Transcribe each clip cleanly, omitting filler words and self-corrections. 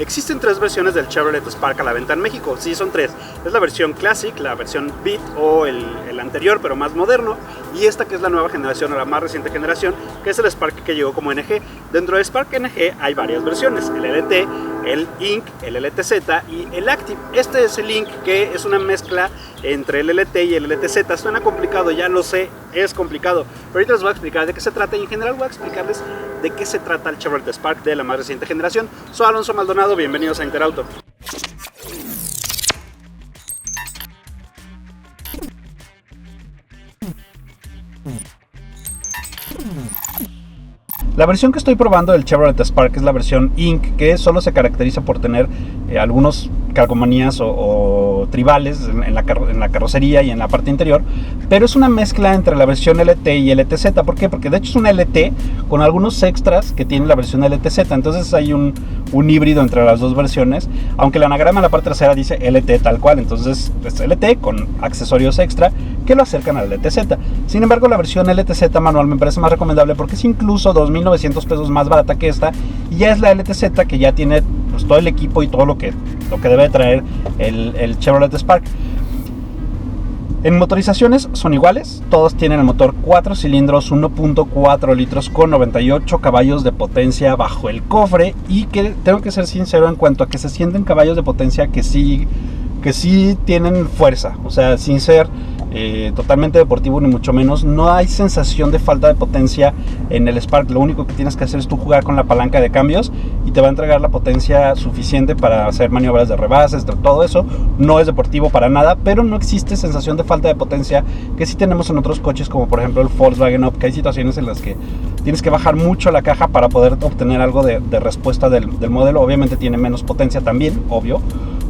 Existen tres versiones del Chevrolet Spark a la venta en México. Sí, son tres. Es la versión Classic, la versión Beat o el anterior pero más moderno, y esta que es la nueva generación o la más reciente generación, que es el Spark que llegó como NG. Dentro del Spark NG hay varias versiones: el LT, el Ink, el LTZ y el Active. Este es el Ink, que es una mezcla entre el LT y el LTZ. Suena complicado, ya lo sé, es complicado, pero ahorita les voy a explicar de qué se trata, y en general voy a explicarles de qué se trata el Chevrolet Spark de la más reciente generación. Soy Alonso Maldonado, bienvenidos a Interauto. La versión que estoy probando del Chevrolet Spark es la versión Ink, que solo se caracteriza por tener algunos calcomanías o tribales en la carrocería y en la parte interior, pero es una mezcla entre la versión LT y LTZ. ¿Por qué? Porque de hecho es una LT con algunos extras que tiene la versión LTZ, entonces hay un híbrido entre las dos versiones, aunque el anagrama en la parte trasera dice LT tal cual, entonces es LT con accesorios extra que lo acercan al LTZ. Sin embargo, la versión LTZ manual me parece más recomendable porque es incluso 2,900 pesos más barata que esta, y ya es la LTZ que ya tiene pues todo el equipo y todo lo que debe traer el Chevrolet Spark. En motorizaciones son iguales, todos tienen el motor 4 cilindros 1.4 litros con 98 caballos de potencia bajo el cofre, y que tengo que ser sincero en cuanto a que se sienten caballos de potencia que sí tienen fuerza, o sea, sin ser totalmente deportivo ni mucho menos. No hay sensación de falta de potencia en el Spark. Lo único que tienes que hacer es tú jugar con la palanca de cambios y te va a entregar la potencia suficiente para hacer maniobras de rebases, todo eso. No es deportivo para nada, pero no existe sensación de falta de potencia que sí tenemos en otros coches, como por ejemplo el Volkswagen Up, que hay situaciones en las que tienes que bajar mucho la caja para poder obtener algo de respuesta del modelo. Obviamente tiene menos potencia también, obvio,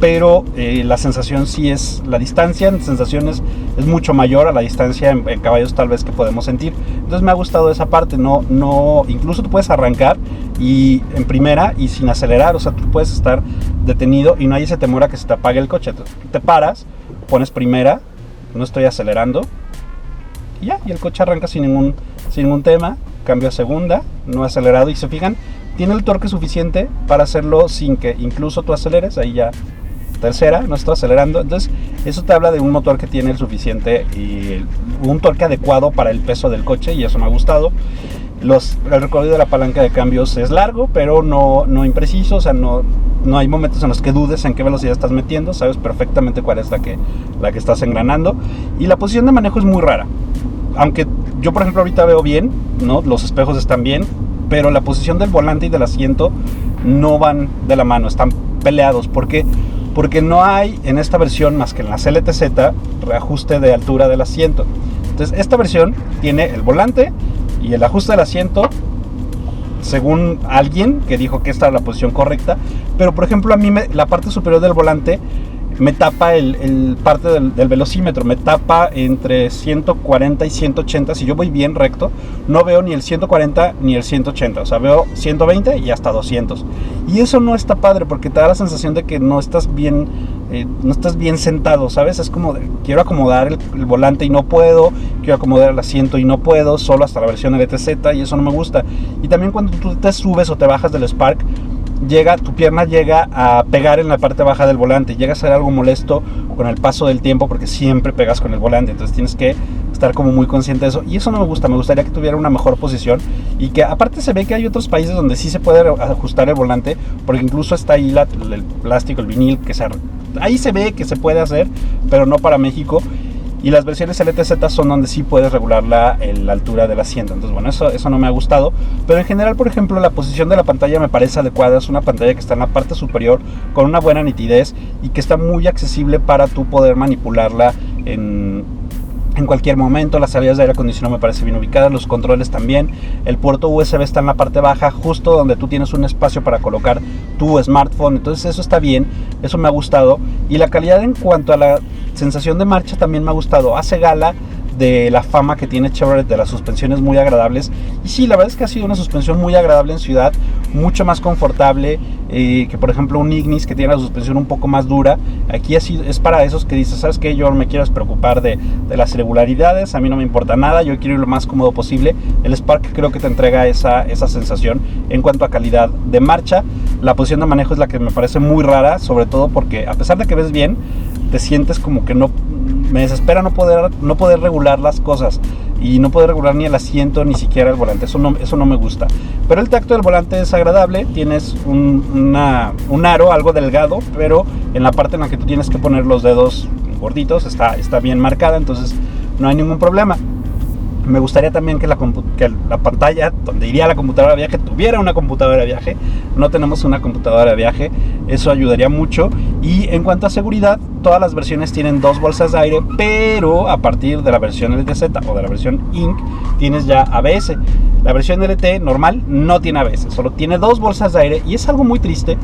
pero la sensación sí es, la distancia en sensaciones es mucho mayor a la distancia en caballos tal vez que podemos sentir. Entonces me ha gustado esa parte. Incluso tú puedes arrancar y en primera y sin acelerar, o sea, tú puedes estar detenido y no hay ese temor a que se te apague el coche. Te paras, pones primera, no estoy acelerando y ya, y el coche arranca sin ningún tema. Cambio a segunda, no acelerado, y se fijan, tiene el torque suficiente para hacerlo sin que incluso tú aceleres. Ahí ya tercera, no estoy acelerando. Entonces eso te habla de un motor que tiene el suficiente y un torque adecuado para el peso del coche, y eso me ha gustado. El recorrido de la palanca de cambios es largo, pero no impreciso, o sea, no hay momentos en los que dudes en qué velocidad estás metiendo, sabes perfectamente cuál es la que estás engranando. Y la posición de manejo es muy rara, aunque yo por ejemplo ahorita veo bien, ¿no? Los espejos están bien, pero la posición del volante y del asiento no van de la mano, están peleados. ¿Por qué? Porque no hay en esta versión, más que en las LTZ, reajuste de altura del asiento. Entonces esta versión tiene el volante y el ajuste del asiento según alguien que dijo que esta era la posición correcta, pero por ejemplo a mí la parte superior del volante me tapa el parte del velocímetro, me tapa entre 140 y 180. Si yo voy bien recto, no veo ni el 140 ni el 180, o sea, veo 120 y hasta 200. Y eso no está padre porque te da la sensación de que no estás bien sentado, ¿sabes? Es como quiero acomodar el volante y no puedo, quiero acomodar el asiento y no puedo, solo hasta la versión LTZ, y eso no me gusta. Y también cuando tú te subes o te bajas del Spark, tu pierna llega a pegar en la parte baja del volante, llega a ser algo molesto con el paso del tiempo porque siempre pegas con el volante, entonces tienes que estar como muy consciente de eso, y eso no me gusta. Me gustaría que tuviera una mejor posición, y que aparte se ve que hay otros países donde sí se puede ajustar el volante, porque incluso está ahí el plástico, el vinil, ahí se ve que se puede hacer, pero no para México. Y las versiones LTZ son donde sí puedes regular la altura del asiento. Entonces, bueno, eso no me ha gustado. Pero en general, por ejemplo, la posición de la pantalla me parece adecuada. Es una pantalla que está en la parte superior con una buena nitidez y que está muy accesible para tú poder manipularla en cualquier momento. Las salidas de aire acondicionado me parece bien ubicadas, los controles también. El puerto USB está en la parte baja, justo donde tú tienes un espacio para colocar tu smartphone. Entonces eso está bien, eso me ha gustado. Y la calidad en cuanto a la sensación de marcha también me ha gustado. Hace gala de la fama que tiene Chevrolet de las suspensiones muy agradables. Y sí, la verdad es que ha sido una suspensión muy agradable en ciudad, mucho más confortable que por ejemplo un Ignis, que tiene la suspensión un poco más dura. Aquí es para esos que dices, ¿sabes qué? Yo no me quiero preocupar de las irregularidades, a mí no me importa nada, yo quiero ir lo más cómodo posible. El Spark creo que te entrega esa sensación en cuanto a calidad de marcha. La posición de manejo es la que me parece muy rara, sobre todo porque a pesar de que ves bien, te sientes como que no. Me desespera no poder regular las cosas y no poder regular ni el asiento ni siquiera el volante. Eso no me gusta. Pero el tacto del volante es agradable. Tienes un aro algo delgado, pero en la parte en la que tú tienes que poner los dedos gorditos está bien marcada, entonces no hay ningún problema. Me gustaría también que la pantalla donde iría la computadora de viaje tuviera una computadora de viaje. No tenemos una computadora de viaje, eso ayudaría mucho. Y en cuanto a seguridad, todas las versiones tienen 2 bolsas de aire, pero a partir de la versión LTZ o de la versión Ink tienes ya ABS. La versión LT normal no tiene ABS, solo tiene 2 bolsas de aire, y es algo muy triste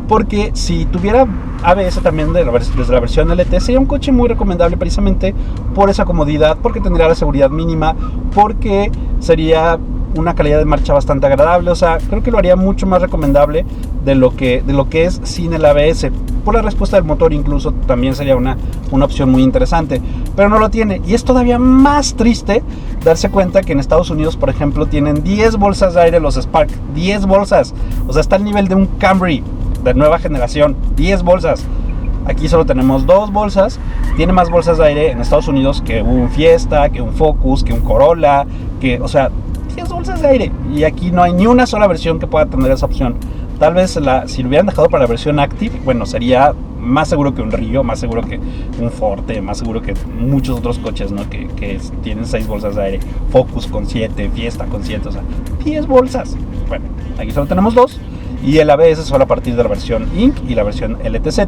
porque si tuviera ABS también desde la versión LT, sería un coche muy recomendable precisamente por esa comodidad, porque tendría la seguridad mínima, porque sería una calidad de marcha bastante agradable. O sea, creo que lo haría mucho más recomendable de lo que es sin el ABS. Por la respuesta del motor incluso también sería una opción muy interesante, pero no lo tiene. Y es todavía más triste darse cuenta que en Estados Unidos, por ejemplo, tienen 10 bolsas de aire los Spark. 10 bolsas. O sea, está al nivel de un Camry de nueva generación. 10 bolsas. Aquí solo tenemos 2 bolsas. Tiene más bolsas de aire en Estados Unidos que un Fiesta, que un Focus, que un Corolla, o sea, 10 bolsas de aire. Y aquí no hay ni una sola versión que pueda tener esa opción. Tal vez si lo hubieran dejado para la versión Active, bueno, sería más seguro que un Rio, más seguro que un Forte, más seguro que muchos otros coches, ¿no? Que tienen 6 bolsas de aire. Focus con 7, Fiesta con 7, o sea, 10 bolsas. Bueno, aquí solo tenemos 2. Y el ABS solo a partir de la versión Ink y la versión LTZ.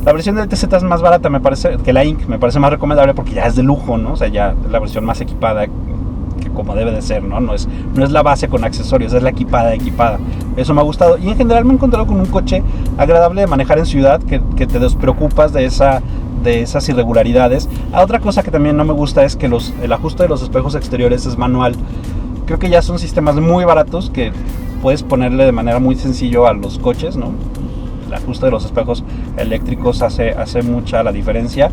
La versión de LTZ es más barata, me parece, que la Ink. Me parece más recomendable porque ya es de lujo, ¿no? O sea, ya es la versión más equipada, que como debe de ser, ¿no? No es la base con accesorios, es la equipada. Eso me ha gustado. Y en general me he encontrado con un coche agradable de manejar en ciudad, que te despreocupas de esas irregularidades. Otra cosa que también no me gusta es que el ajuste de los espejos exteriores es manual. Creo que ya son sistemas muy baratos que puedes ponerle de manera muy sencillo a los coches, ¿no? El ajuste de los espejos eléctricos hace mucha la diferencia.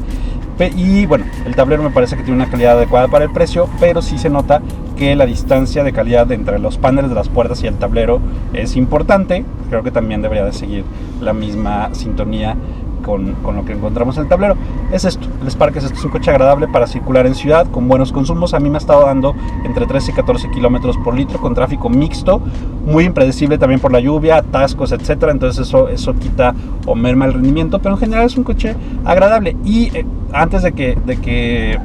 Y bueno, el tablero me parece que tiene una calidad adecuada para el precio, pero sí se nota que la distancia de calidad entre los paneles de las puertas y el tablero es importante. Creo que también debería de seguir la misma sintonía con lo que encontramos en el tablero. Es esto, el Spark es un coche agradable para circular en ciudad con buenos consumos. A mí me ha estado dando entre 13 y 14 kilómetros por litro con tráfico mixto, muy impredecible también por la lluvia, atascos, etcétera. Entonces eso quita o merma el rendimiento, pero en general es un coche agradable. Y antes de que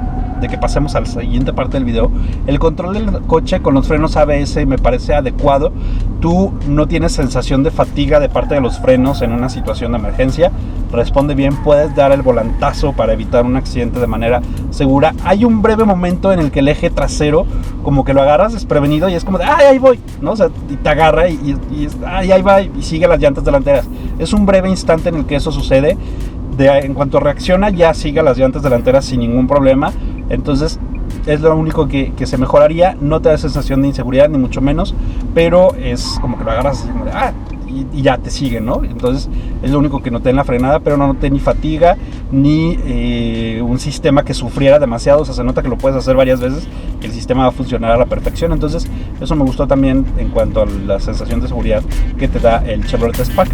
pasemos a la siguiente parte del video, el control del coche con los frenos ABS me parece adecuado. Tú no tienes sensación de fatiga de parte de los frenos en una situación de emergencia. Responde bien, puedes dar el volantazo para evitar un accidente de manera segura. Hay un breve momento en el que el eje trasero como que lo agarras desprevenido y es como de ¡ay, ahí voy! ¿No? O sea, y te agarra y ¡ay, ahí va! Y sigue las llantas delanteras. Es un breve instante en el que eso sucede. En cuanto reacciona, ya sigue las llantas delanteras sin ningún problema. Entonces es lo único que se mejoraría. No te da sensación de inseguridad ni mucho menos, pero es como que lo agarras así como de y ya te sigue, ¿no? Entonces es lo único que noté en la frenada, pero no noté ni fatiga ni un sistema que sufriera demasiado. O sea, se nota que lo puedes hacer varias veces y el sistema va a funcionar a la perfección. Entonces eso me gustó también en cuanto a la sensación de seguridad que te da el Chevrolet Spark.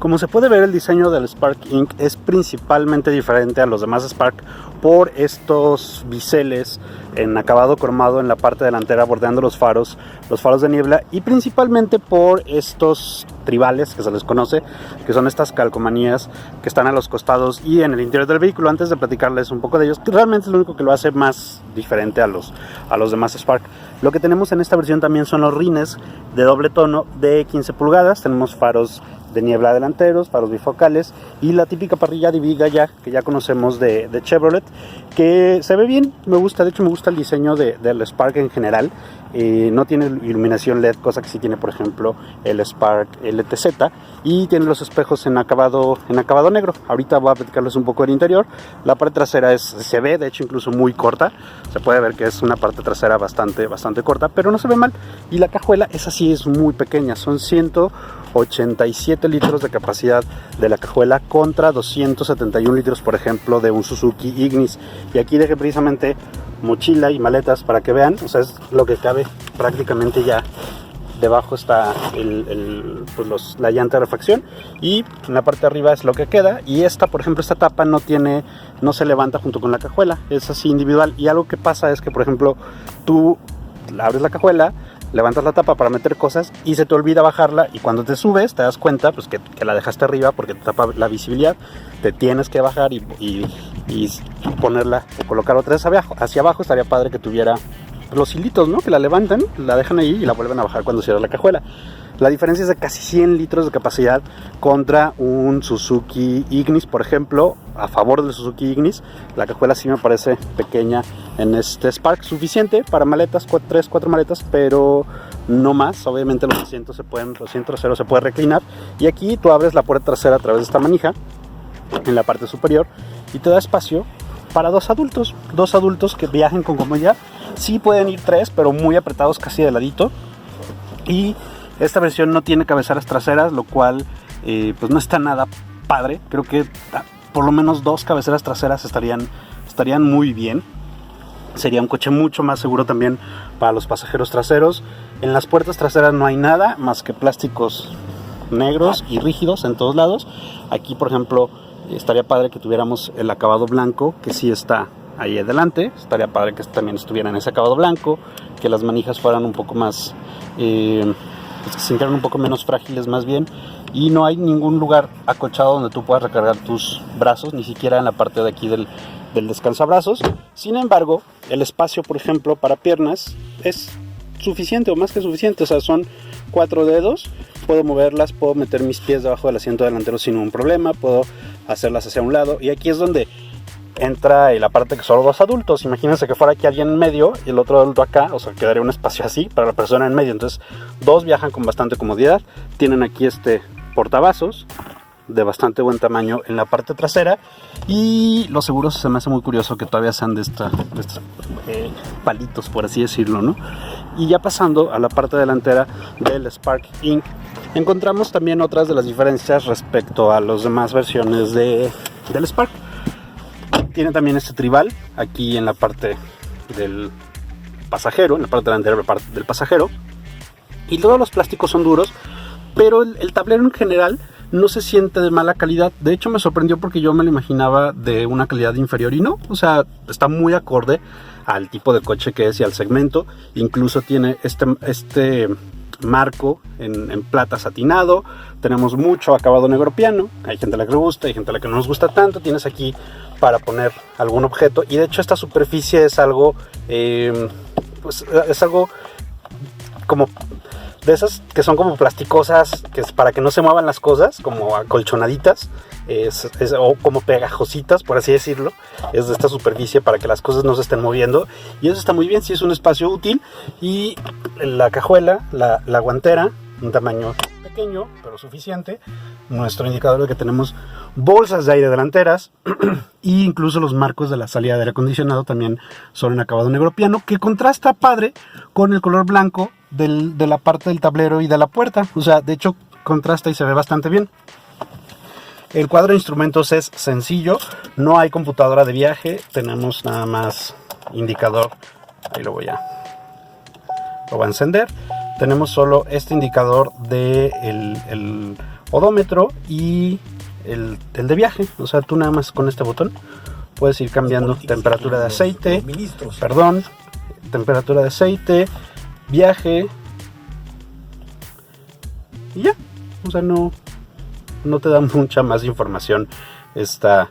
Como se puede ver, el diseño del Spark Ink es principalmente diferente a los demás Spark por estos biseles en acabado cromado en la parte delantera bordeando los faros de niebla, y principalmente por estos tribales que se les conoce, que son estas calcomanías que están a los costados y en el interior del vehículo. Antes de platicarles un poco de ellos, realmente es lo único que lo hace más diferente a los demás Spark. Lo que tenemos en esta versión también son los rines de doble tono de 15 pulgadas. Tenemos faros de niebla delanteros, faros bifocales y la típica parrilla de viga que ya conocemos de Chevrolet, que se ve bien, me gusta. De hecho me gusta el diseño del Spark en general. No tiene iluminación LED, cosa que sí tiene por ejemplo el Spark LTZ, y tiene los espejos en acabado negro. Ahorita voy a platicarles un poco del interior. La parte trasera se ve de hecho incluso muy corta, se puede ver que es una parte trasera bastante corta, pero no se ve mal. Y la cajuela, esa sí es muy pequeña, son 187 litros de capacidad de la cajuela contra 271 litros por ejemplo de un Suzuki Ignis. Y aquí dejé precisamente mochila y maletas para que vean, o sea, es lo que cabe prácticamente ya. Debajo está la llanta de refacción, y en la parte de arriba es lo que queda. Y esta, por ejemplo, esta tapa no se levanta junto con la cajuela, es así individual. Y algo que pasa es que, por ejemplo, tú abres la cajuela, levantas la tapa para meter cosas y se te olvida bajarla, y cuando te subes te das cuenta pues que la dejaste arriba porque te tapa la visibilidad. Te tienes que bajar y ponerla o colocar otra vez hacia abajo. Estaría padre que tuviera los hilitos, ¿no? Que la levantan, la dejan ahí y la vuelven a bajar cuando cierra la cajuela. La diferencia es de casi 100 litros de capacidad contra un Suzuki Ignis, por ejemplo. A favor del Suzuki Ignis, la cajuela sí me parece pequeña en este Spark, suficiente para maletas, 3-4 maletas, pero no más. Obviamente los asientos traseros se puede reclinar, y aquí tú abres la puerta trasera a través de esta manija en la parte superior y te da espacio para dos adultos que viajen con comodidad. Sí pueden ir 3, pero muy apretados, casi de ladito. Y esta versión no tiene cabeceras traseras, lo cual pues no está nada padre. Creo que por lo menos 2 cabeceras traseras estarían muy bien. Sería un coche mucho más seguro también para los pasajeros traseros. En las puertas traseras no hay nada más que plásticos negros y rígidos en todos lados. Aquí, por ejemplo, estaría padre que tuviéramos el acabado blanco, que sí está ahí adelante. Estaría padre que también estuviera en ese acabado blanco, que las manijas fueran un poco más se sintieran un poco menos frágiles más bien. Y no hay ningún lugar acolchado donde tú puedas recargar tus brazos, ni siquiera en la parte de aquí del descansabrazos. Sin embargo, el espacio, por ejemplo, para piernas es suficiente o más que suficiente. O sea, son 4 dedos, puedo moverlas, puedo meter mis pies debajo del asiento delantero sin ningún problema, puedo hacerlas hacia un lado. Y aquí es donde entra la parte que son 2 adultos. Imagínense que fuera aquí alguien en medio y el otro adulto acá, o sea, quedaría un espacio así para la persona en medio. Entonces 2 viajan con bastante comodidad. Tienen aquí este portavasos de bastante buen tamaño en la parte trasera, y los seguros se me hace muy curioso que todavía sean de estos palitos, por así decirlo, ¿no? Y ya pasando a la parte delantera del Spark Ink, encontramos también otras de las diferencias respecto a las demás versiones del Spark. Tiene también este tribal aquí en la parte del pasajero, en la parte delantera del pasajero, y todos los plásticos son duros, pero el tablero en general no se siente de mala calidad. De hecho me sorprendió porque yo me lo imaginaba de una calidad inferior, y no, o sea, está muy acorde al tipo de coche que es y al segmento. Incluso tiene este marco en plata satinado. Tenemos mucho acabado negro piano. Hay gente a la que le gusta, hay gente a la que no nos gusta tanto. Tienes aquí para poner algún objeto, y de hecho esta superficie es algo pues es algo como de esas que son como plasticosas, que es para que no se muevan las cosas, como acolchonaditas, o como pegajositas, por así decirlo. Es de esta superficie para que las cosas no se estén moviendo, y eso está muy bien, sí es un espacio útil. Y la cajuela, la guantera, un tamaño pequeño pero suficiente. Nuestro indicador de que tenemos bolsas de aire delanteras e incluso los marcos de la salida de aire acondicionado también son en acabado negro piano, que contrasta padre con el color blanco de la parte del tablero y de la puerta. O sea, de hecho contrasta y se ve bastante bien. El cuadro de instrumentos es sencillo, no hay computadora de viaje, tenemos nada más indicador. Ahí lo voy a encender. Tenemos solo este indicador de odómetro y el de viaje. O sea, tú nada más con este botón puedes ir cambiando temperatura de aceite, temperatura de aceite, viaje y ya. O sea, no te da mucha más información esta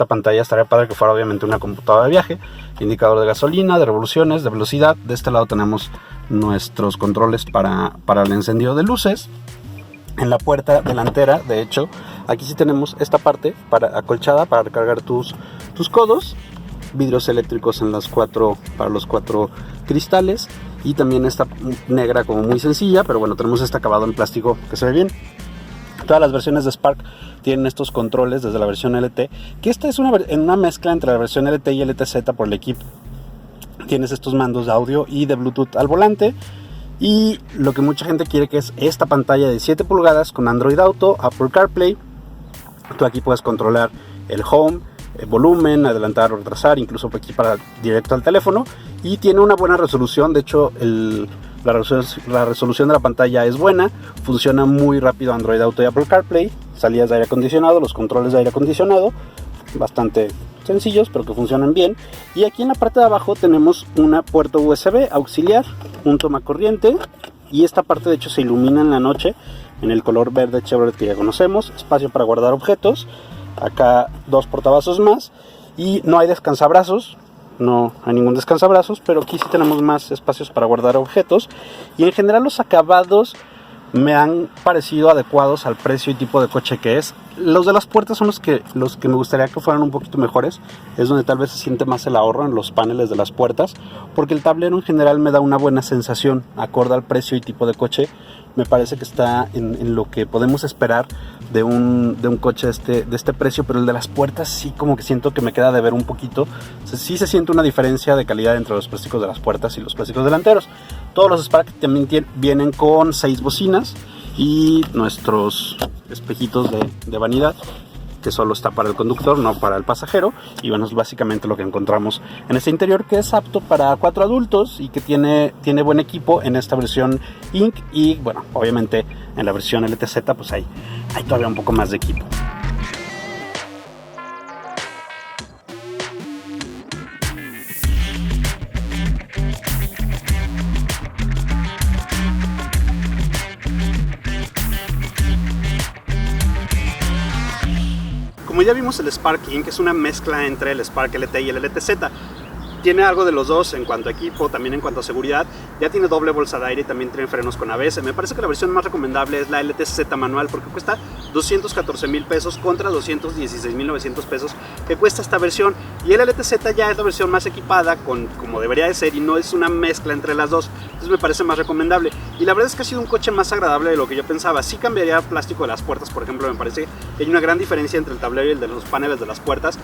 pantalla. Estaría padre que fuera obviamente una computadora de viaje, indicador de gasolina, de revoluciones, de velocidad. De este lado tenemos nuestros controles para el encendido de luces. En la puerta delantera, de hecho, aquí sí tenemos esta parte acolchada para recargar tus codos, vidrios eléctricos para los 4 cristales, y también esta negra como muy sencilla, pero bueno, tenemos este acabado en plástico que se ve bien. Todas las versiones de Spark tienen estos controles desde la versión LT, que esta es una mezcla entre la versión LT y LTZ por el equipo. Tienes estos mandos de audio y de Bluetooth al volante, y lo que mucha gente quiere, que es esta pantalla de 7 pulgadas con Android Auto, Apple CarPlay. Tú aquí puedes controlar el home, el volumen, adelantar o retrasar, incluso aquí para directo al teléfono, y tiene una buena resolución. De hecho, la resolución de la pantalla es buena, funciona muy rápido Android Auto y Apple CarPlay, salidas de aire acondicionado, los controles de aire acondicionado, bastante sencillos pero que funcionan bien. Y aquí en la parte de abajo tenemos una puerta USB auxiliar, un toma corriente, y esta parte de hecho se ilumina en la noche en el color verde Chevrolet que ya conocemos. Espacio para guardar objetos, acá 2 portavasos más, y no hay descansabrazos. No hay ningún descansabrazos, pero aquí sí tenemos más espacios para guardar objetos. Y en general los acabados me han parecido adecuados al precio y tipo de coche que es. Los de las puertas son los que me gustaría que fueran un poquito mejores. Es donde tal vez se siente más el ahorro, en los paneles de las puertas, porque el tablero en general me da una buena sensación acorde al precio y tipo de coche. Me parece que está en lo que podemos esperar de un coche de este precio, pero el de las puertas sí como que siento que me queda de ver un poquito. O sea, sí se siente una diferencia de calidad entre los plásticos de las puertas y los plásticos delanteros. Todos los Spark también vienen con 6 bocinas y nuestros espejitos de vanidad, que solo está para el conductor, no para el pasajero. Y bueno, es básicamente lo que encontramos en este interior, que es apto para 4 adultos y que tiene buen equipo en esta versión Ink. Y bueno, obviamente en la versión LTZ pues hay todavía un poco más de equipo. Como ya vimos, el Spark Ink es una mezcla entre el Spark LT y el LTZ. Tiene algo de los dos en cuanto a equipo, también en cuanto a seguridad. Ya tiene doble bolsa de aire y también tiene frenos con ABS. Me parece que la versión más recomendable es la LTZ manual, porque cuesta 214,000 pesos contra 216,900 pesos que cuesta esta versión. Y el LTZ ya es la versión más equipada, como debería de ser, y no es una mezcla entre las dos. Entonces me parece más recomendable. Y la verdad es que ha sido un coche más agradable de lo que yo pensaba. Sí cambiaría el plástico de las puertas, por ejemplo. Me parece que hay una gran diferencia entre el tablero y el de los paneles de las puertas.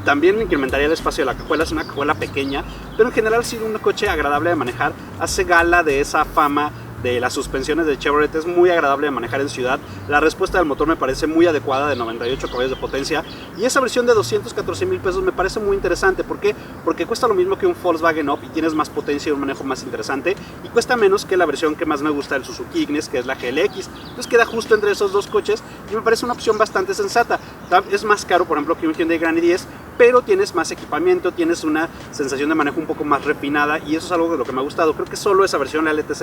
También incrementaría el espacio de la cajuela, es una cajuela pequeña, pero en general ha sido un coche agradable de manejar. Hace gala de esa fama de las suspensiones de Chevrolet, es muy agradable de manejar en ciudad. La respuesta del motor me parece muy adecuada, de 98 caballos de potencia, y esa versión de 214,000 pesos me parece muy interesante. ¿Por qué? Porque cuesta lo mismo que un Volkswagen Up y tienes más potencia y un manejo más interesante, y cuesta menos que la versión que más me gusta del Suzuki Ignis, que es la GLX. Entonces queda justo entre esos dos coches y me parece una opción bastante sensata. Es más caro, por ejemplo, que un Hyundai Grand i10, pero tienes más equipamiento, tienes una sensación de manejo un poco más refinada, y eso es algo de lo que me ha gustado. Creo que solo esa versión, la LTZ,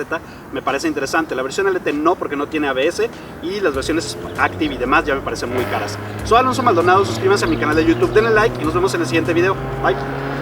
me parece interesante. La versión LT no, porque no tiene ABS, y las versiones Active y demás ya me parecen muy caras. Soy Alonso Maldonado, suscríbanse a mi canal de YouTube, denle like y nos vemos en el siguiente video. Bye.